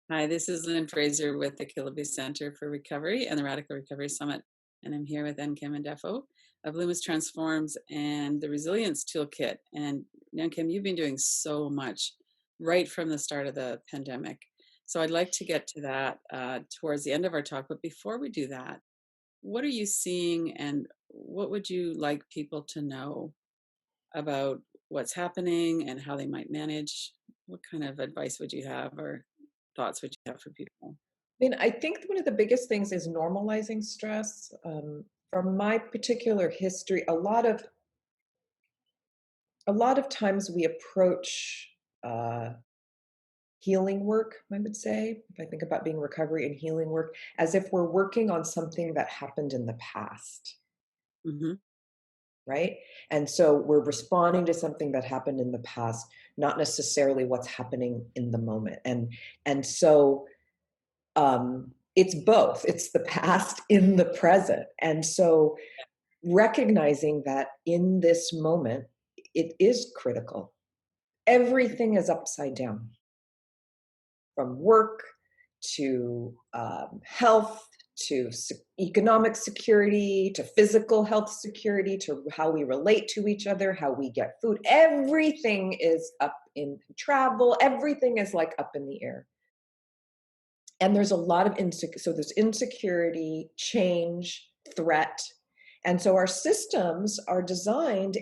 Hi, this is Lynn Fraser with the Kilby Center for Recovery and the Radical Recovery Summit. And I'm here with Nkem Ndefo of Lumos Transforms and the Resilience Toolkit. And Nkem, you've been doing so much right from the start of the pandemic. So I'd like to get to that towards the end of our talk. But before we do that, what are you seeing and what would you like people to know about what's happening and how they might manage? What kind of advice would you have or thoughts would you have for people? I think one of the biggest things is normalizing stress. From my particular history, a lot of times we approach uh, healing work, I would say, if I think about being recovery and healing work, as if we're working on something that happened in the past, Hmm. right? And so we're responding to something that happened in the past, not necessarily what's happening in the moment. And so it's both. It's the past in the present. And so recognizing that in this moment, it is critical. Everything is upside down, from work to health to economic security to physical health security to how we relate to each other, how we get food. Everything is up in travel. Everything is like up in the air. And there's a lot of so there's insecurity, change, threat. And so our systems are designed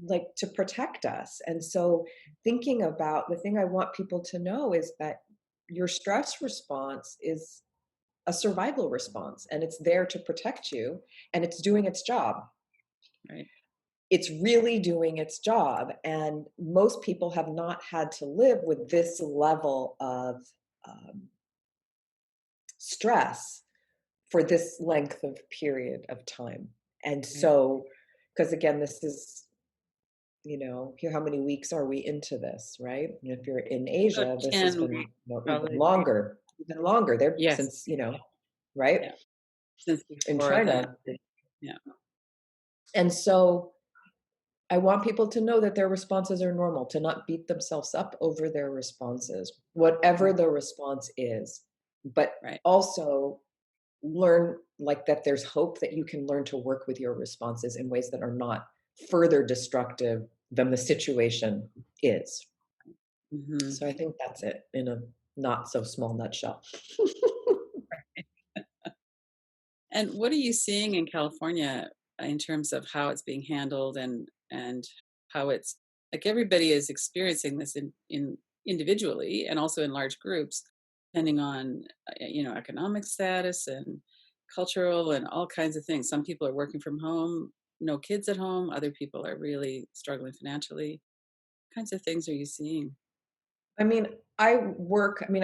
like to protect us. And so thinking about the thing I want people to know is that your stress response is a survival response, and it's there to protect you, and it's doing its job. Right. It's really doing its job. And most people have not had to live with this level of um, stress for this length of period of time. And Right. so, because again, this is, here, how many weeks are we into this, right? And if you're in About Asia, this has 10 been weeks, even probably. even longer there Yes. since, right? Yeah. Since In before China. yeah. And so I want people to know that their responses are normal, to not beat themselves up over their responses, whatever Mm. the response is, but Right. also learn like that there's hope that you can learn to work with your responses in ways that are not further destructive than the situation is. Hmm. So I think that's it in a not so small nutshell. And what are you seeing in California in terms of how it's being handled and how it's like everybody is experiencing this in individually and also in large groups, depending on economic status and cultural and all kinds of things. Some people are working from home, no kids at home. Other people are really struggling financially. What kinds of things are you seeing? I mean, I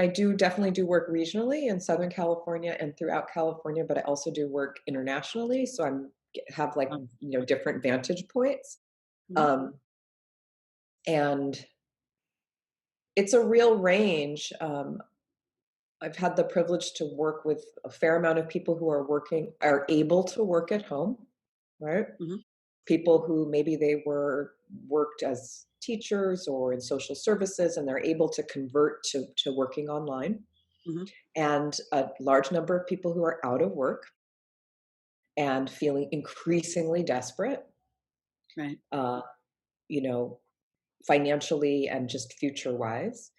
do definitely do work regionally in Southern California and throughout California, but I also do work internationally. So have like, Um, different vantage points. mhm. Um, and it's a real range. I've had the privilege to work with a fair amount of people who are able to work at home, right? Mhm. People who maybe they worked as teachers or in social services, and they're able to convert to working online, Mhm. and a large number of people who are out of work and feeling increasingly desperate, Right. uh, you know, financially and just future wise,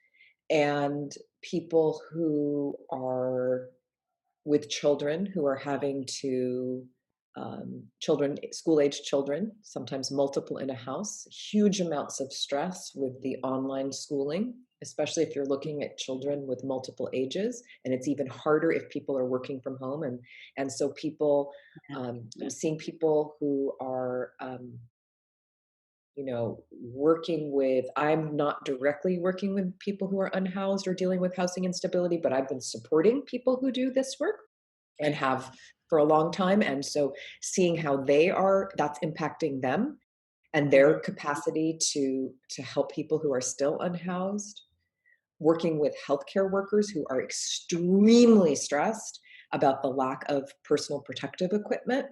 and people who are with children who are having to school age children, sometimes multiple in a house, huge amounts of stress with the online schooling, especially if you're looking at children with multiple ages. And it's even harder if people are working from home. And so Yeah. I'm Yeah. seeing people who are, I'm not directly working with people who are unhoused or dealing with housing instability, but I've been supporting people who do this work and Right. have for a long time. And so seeing how that's impacting them and their Mhm. capacity to help people who are still unhoused, working with healthcare workers who are extremely stressed about the lack of personal protective equipment,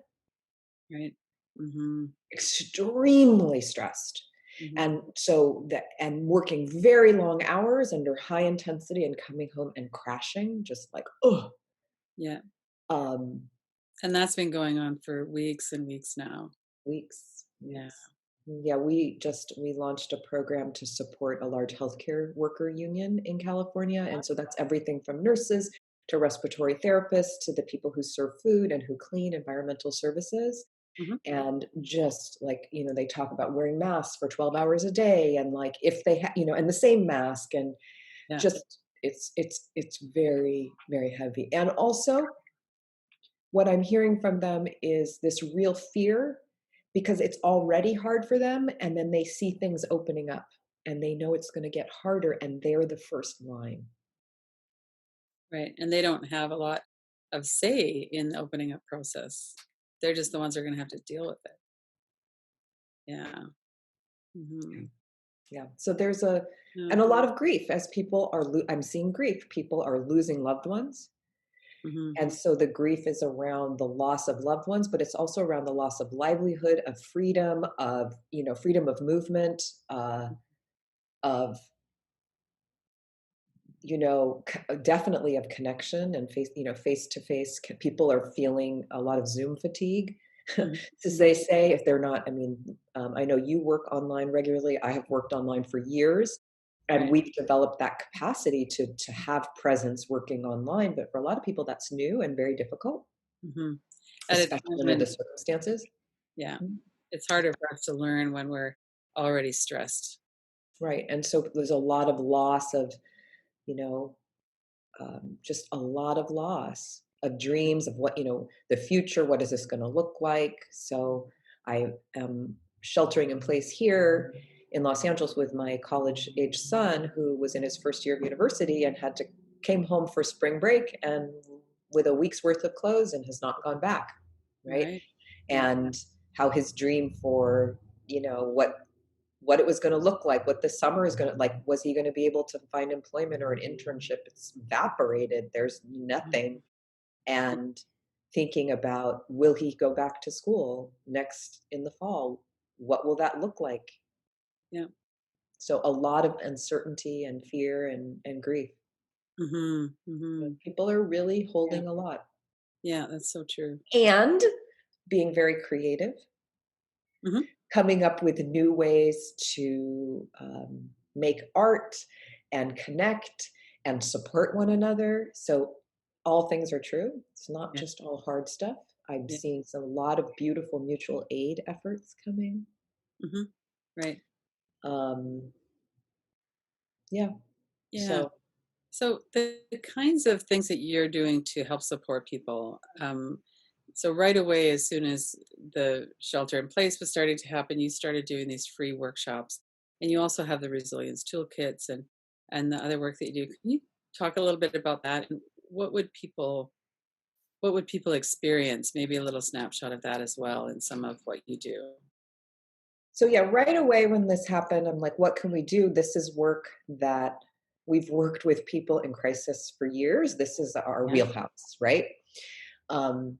Right. Mhm. extremely stressed. Mhm. And so that, and working very long hours under high intensity and coming home and crashing, just like, oh, Yeah. um, And that's been going on for weeks and weeks now. weeks, Yeah. weeks. Yeah, we launched a program to support a large healthcare worker union in California, and so that's everything from nurses to respiratory therapists to the people who serve food and who clean environmental services. Mhm. And just like, they talk about wearing masks for 12 hours a day, and like if they and the same mask, and Yeah. just it's very, very heavy. And also what I'm hearing from them is this real fear, because it's already hard for them, and then they see things opening up and they know it's going to get harder, and they're the first line. Right. And they don't have a lot of say in the opening up process. They're just the ones that are going to have to deal with it. Yeah. Yeah. Mhm. Yeah. So there's a Yeah. and a lot of grief as people are I'm seeing grief. People are losing loved ones. Mhm. And so the grief is around the loss of loved ones, but it's also around the loss of livelihood, of freedom, of, freedom of movement, of, definitely of connection and face to face. People are feeling a lot of Zoom fatigue, Mhm. as Mhm. they say, if they're not. I mean, I know you work online regularly. I have worked online for years, and Right. we've developed that capacity to have presence working online. But for a lot of people, that's new and very difficult, Mhm. At a especially time under when, the circumstances. yeah, Mhm. it's harder for us to learn when we're already stressed. Right. And so there's a lot of loss of, you know, just a lot of loss of dreams of what, the future. What is this going to look like? So I am sheltering in place here in Los Angeles with my college age son, who was in his first year of university and came home for spring break and with a week's worth of clothes and has not gone back. Right. Right. Yeah. And how his dream for, what it was going to look like, what the summer is going to like, was he going to be able to find employment or an internship? It's evaporated. There's Mhm. nothing. And thinking about, will he go back to school next in the fall? What will that look like? Yeah. So a lot of uncertainty and fear and grief. Mhm. Mhm. People are really Yeah. holding a lot Yeah, that's so true. and being very creative, Mhm. coming up with new ways to make art and connect and support one another. So all things are true. It's not Yeah. just all hard stuff. I'm Yeah. seeing a lot of beautiful mutual aid efforts coming. Mhm. Right. Um, yeah. Yeah. So So the kinds of things that you're doing to help support people. So right away, as soon as the shelter in place was starting to happen, you started doing these free workshops, and you also have the resilience toolkits and the other work that you do. Can you talk a little bit about that? And what would people what would people experience? Maybe a little snapshot of that as well in some of what you do. so yeah, right away when this happened, I'm like, what can we do? This is work that we've worked with people in crisis for years. This is our Yeah. wheelhouse, right? Um,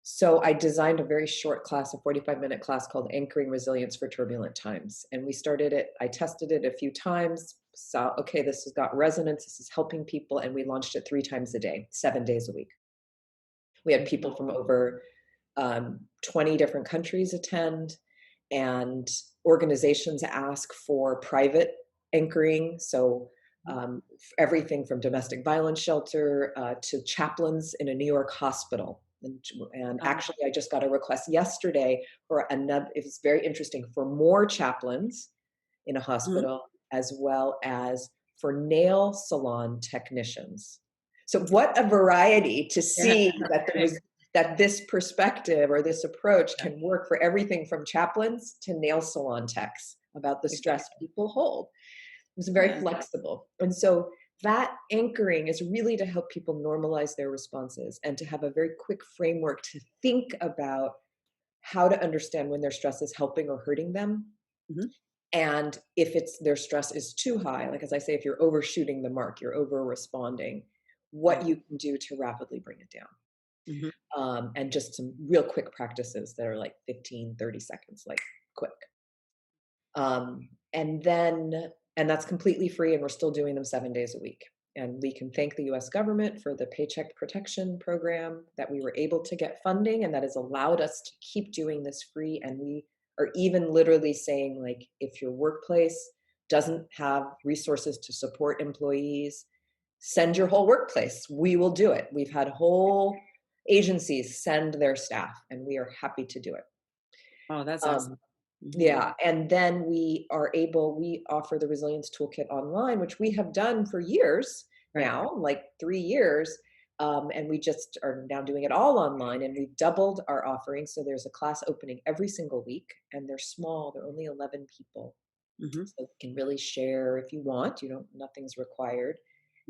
So I designed a very short class, a 45-minute class called Anchoring Resilience for Turbulent Times. And we started it, I tested it a few times, saw, okay, this has got resonance, this is helping people, and we launched it 3 times a day, 7 days a week. We had Mhm. people from over 20 different countries attend, and organizations ask for private anchoring. So everything from domestic violence shelter to chaplains in a New York hospital. And Uh, actually, I just got a request yesterday for another. It was very interesting for more chaplains in a mhm. hospital, as well as for nail salon technicians. So what a variety to Yeah. see that there Right. was that this perspective or this approach can work for everything from chaplains to nail salon techs about the stress Exactly. people hold. It was very Yeah. flexible. And so that anchoring is really to help people normalize their responses and to have a very quick framework to think about how to understand when their stress is helping or hurting them. Mhm. And if their stress is too high, like as I say, if you're overshooting the mark, you're over responding, what Right. you can do to rapidly bring it down. Mhm. And just some real quick practices that are like 15, 30 seconds, like quick. And then, and that's completely free, and we're still doing them 7 days a week. And we can thank the US government for the Paycheck Protection Program that we were able to get funding, and that has allowed us to keep doing this free. And we are even literally saying, like, if your workplace doesn't have resources to support employees, send your whole workplace. We will do it. We've had whole agencies send their staff, and we are happy to do it. Oh, that's Um, awesome. Hmm. yeah, and then we offer the Resilience Toolkit online, which we have done for years Right. now, like 3 years, and we just are now doing it all online, and we've doubled our offering, so there's a class opening every single week, and they're small, they're only 11 people, Hmm. so you can really share if you want, you don't nothing's required,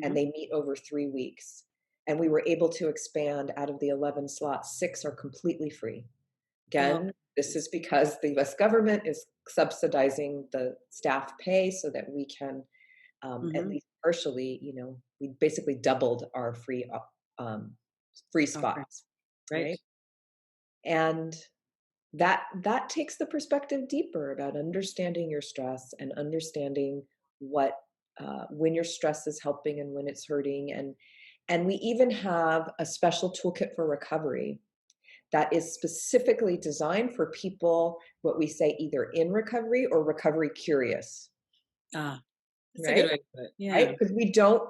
and Hmm. they meet over 3 weeks, and we were able to expand out of the 11 slots, 6 are completely free. Oh, Again, this is because the US government is subsidizing the staff pay so that we can, at hmm. least partially, we basically doubled our free Oh, great. spots, Right. right? And that takes the perspective deeper about understanding your stress and understanding what when your stress is helping and when it's hurting. And we even have a special toolkit for recovery that is specifically designed for people, what we say, either in recovery or recovery curious, Ah, that's a good right? way to put it. Right? Yeah. Because we don't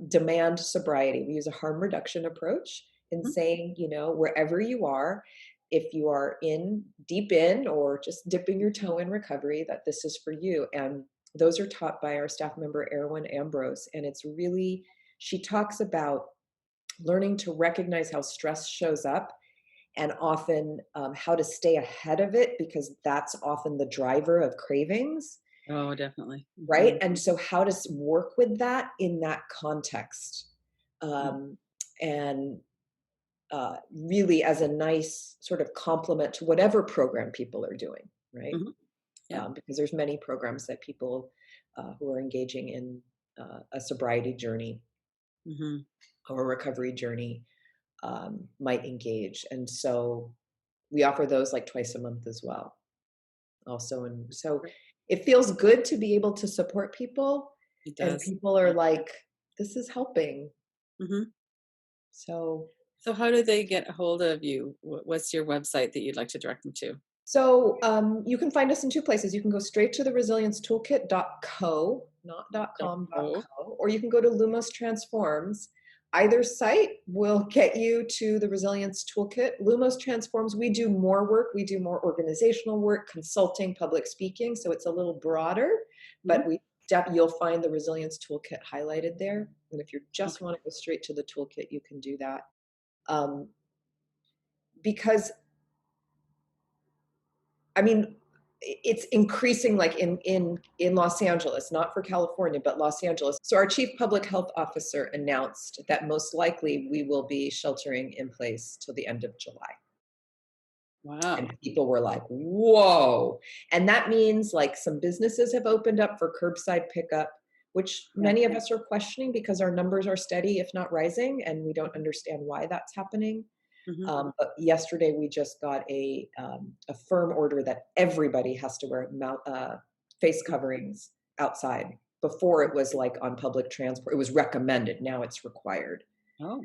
demand sobriety. We use a harm reduction approach in Mhm. saying, wherever you are, if you are in deep in or just dipping your toe in recovery, that this is for you. And those are taught by our staff member, Erwin Ambrose. And it's really, she talks about learning to recognize how stress shows up and often how to stay ahead of it because that's often the driver of cravings, Oh, definitely. right? Hmm. And so how to work with that in that context, um, and really as a nice sort of complement to whatever program people are doing, right? Hmm. Yeah. Because there's many programs that people who are engaging in a sobriety journey Hmm. or a recovery journey might engage. And so we offer those like twice a month as well. Also, and so it feels good to be able to support people, It and does. people are Yeah. like, "This is helping." Hmm. So, So, how do they get a hold of you? What's your website that you'd like to direct them to? you can find us in two places. You can go straight to the resiliencetoolkit.co, not .com, Oh, .co, or you can go to Lumos Transforms. Either site will get you to the Resilience Toolkit. Lumos Transforms, we do more work. We do more organizational work, consulting, public speaking. So it's a little broader, but hmm. you'll find the Resilience Toolkit highlighted there. And if you just Okay. want to go straight to the toolkit, you can do that. Um, because I mean, it's increasing like in Los Angeles, not for California, but Los Angeles. So our chief public health officer announced that most likely we will be sheltering in place till the end of July. And Wow. people were like, "Whoa." And that means like some businesses have opened up for curbside pickup, which Yeah. many of us are questioning because our numbers are steady, if not rising, and we don't understand why that's happening. Hmm. But yesterday we just got a firm order that everybody has to wear face coverings outside. Before it was like on public transport, it was recommended. Now it's required. Oh.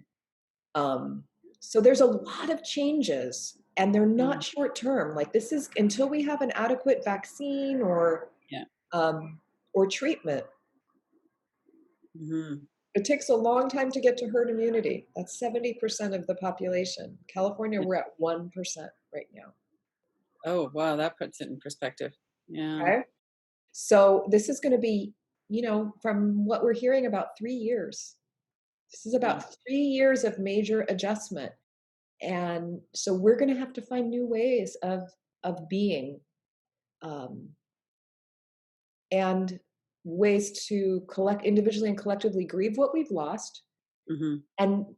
Um, so there's a lot of changes, and they're Mm. not short term. Like this is until we have an adequate vaccine Yeah. um, or treatment. Hmm. It takes a long time to get to herd immunity. That's 70% of the population. California, we're at 1% right now. Oh, wow. That puts it in perspective. Yeah. Okay. So this is going to be, from what we're hearing, about 3 years. This is Wow. about 3 years of major adjustment. And so we're going to have to find new ways of being, um, and ways to collect individually and collectively grieve what we've lost. Hmm. And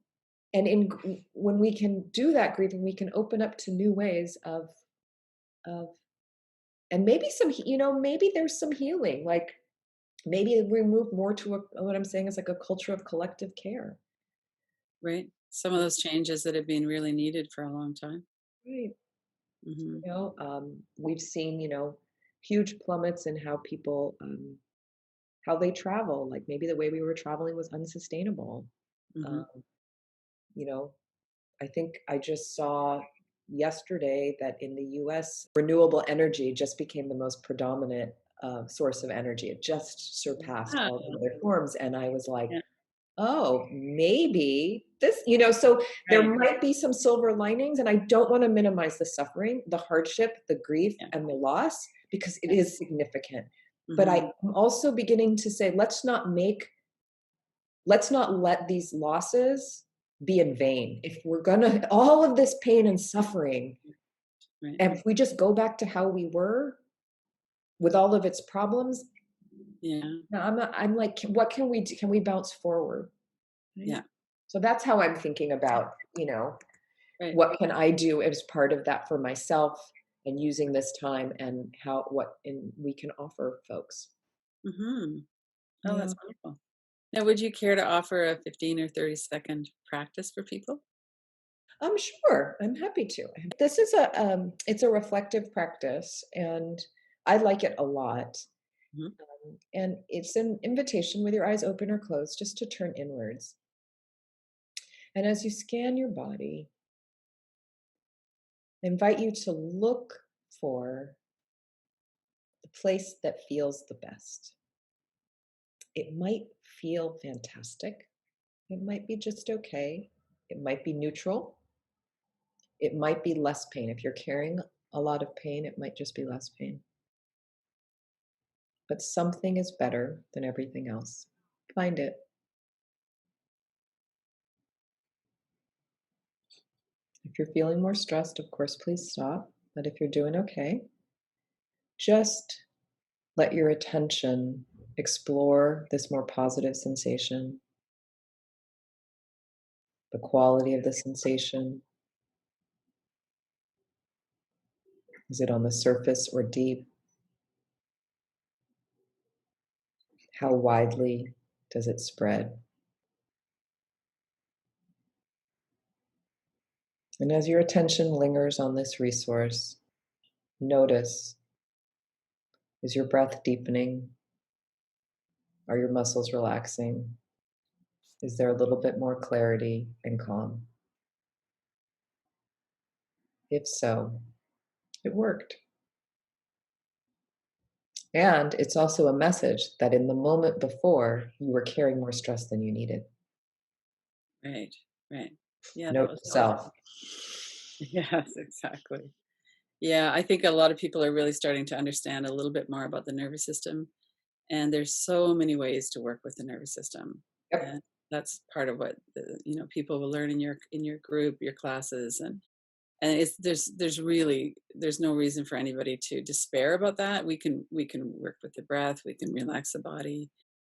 when we can do that grieving, we can open up to new ways of and maybe maybe there's some healing. Like maybe we move more to what I'm saying is like a culture of collective care. Right. Some of those changes that have been really needed for a long time. Right. Hmm. We've seen, huge plummets in how people, how they travel. Like maybe the way we were traveling was unsustainable. Hmm. Um, you know, I think I just saw yesterday that in the US, renewable energy just became the most predominant source of energy. It just surpassed Yeah. all the other forms. And I was like, Yeah. oh, maybe this, so there Right. might be some silver linings. And I don't want to minimize the suffering, the hardship, the grief, Yeah. and the loss, because it Yeah. is significant. But Hmm. I'm also beginning to say, let's not let these losses be in vain. If we're gonna, all of this pain and suffering, Right. and if we just go back to how we were with all of its problems, Yeah. no, I'm like, what can we do? Can we bounce forward? Right? Yeah. So that's how I'm thinking about, Right. what can I do as part of that for myself and using this time and we can offer folks. Hmm. Oh, Yeah. that's wonderful. Now, would you care to offer a 15 or 30-second practice for people? I'm sure. I'm happy to. This is it's a reflective practice, and I like it a lot. Hmm. And it's an invitation with your eyes open or closed just to turn inwards. And as you scan your body, I invite you to look for the place that feels the best. It might feel fantastic. It might be just okay. It might be neutral. It might be less pain. If you're carrying a lot of pain, it might just be less pain. But something is better than everything else. Find it. If you're feeling more stressed, of course, please stop. But if you're doing okay, just let your attention explore this more positive sensation, the quality of the sensation. Is it on the surface or deep? How widely does it spread? And as your attention lingers on this resource, notice, is your breath deepening? Are your muscles relaxing? Is there a little bit more clarity and calm? If so, it worked. And it's also a message that in the moment before, you were carrying more stress than you needed. Right. Right. Yeah, that Note was to really self. yes, exactly. Yeah, I think a lot of people are really starting to understand a little bit more about the nervous system, and there's so many ways to work with the nervous system, Yep. and that's part of what people will learn in your group, your classes, and it's there's no reason for anybody to despair about that. We can work with the breath, we can relax the body,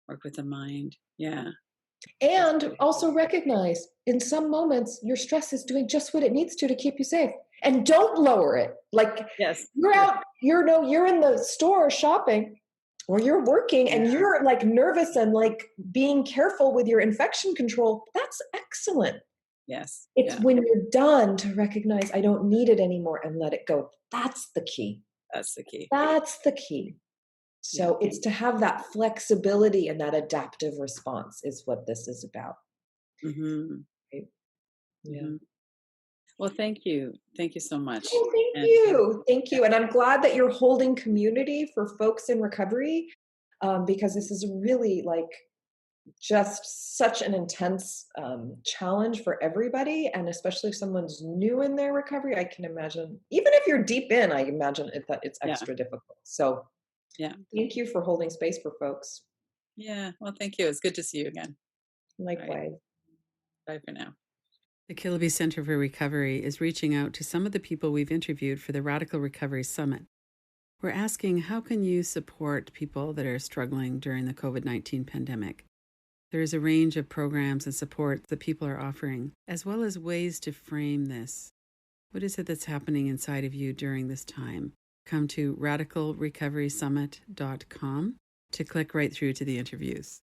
work with the mind. Yeah, that's And great. also recognize in some moments your stress is doing just what it needs to keep you safe. And don't lower it. Like Yes, you're yes, out, you're in the store shopping or you're working yeah, and you're like nervous and like being careful with your infection control. That's excellent. yes, It's yeah. when you're done to recognize I don't need it anymore and let it go. That's the key. That's the key. That's the key. Yeah. So it's to have that flexibility and that adaptive response is what this is about. Hmm. Right? Yeah. Hmm. Well, thank you so much. Oh, thank And you. Thank yeah, you. And I'm glad that you're holding community for folks in recovery, because this is really like just such an intense challenge for everybody. And especially if someone's new in their recovery, I can imagine, even if you're deep in, I imagine that it's yeah, extra difficult. So yeah, thank you for holding space for folks. yeah. Well, thank you. It's good to see you again. All right, Likewise. bye for now. The Kilby Center for Recovery is reaching out to some of the people we've interviewed for the Radical Recovery Summit. We're asking, how can you support people that are struggling during the COVID-19 pandemic? There is a range of programs and support that people are offering, as well as ways to frame this. What is it that's happening inside of you during this time? Come to radicalrecoverysummit.com to click right through to the interviews.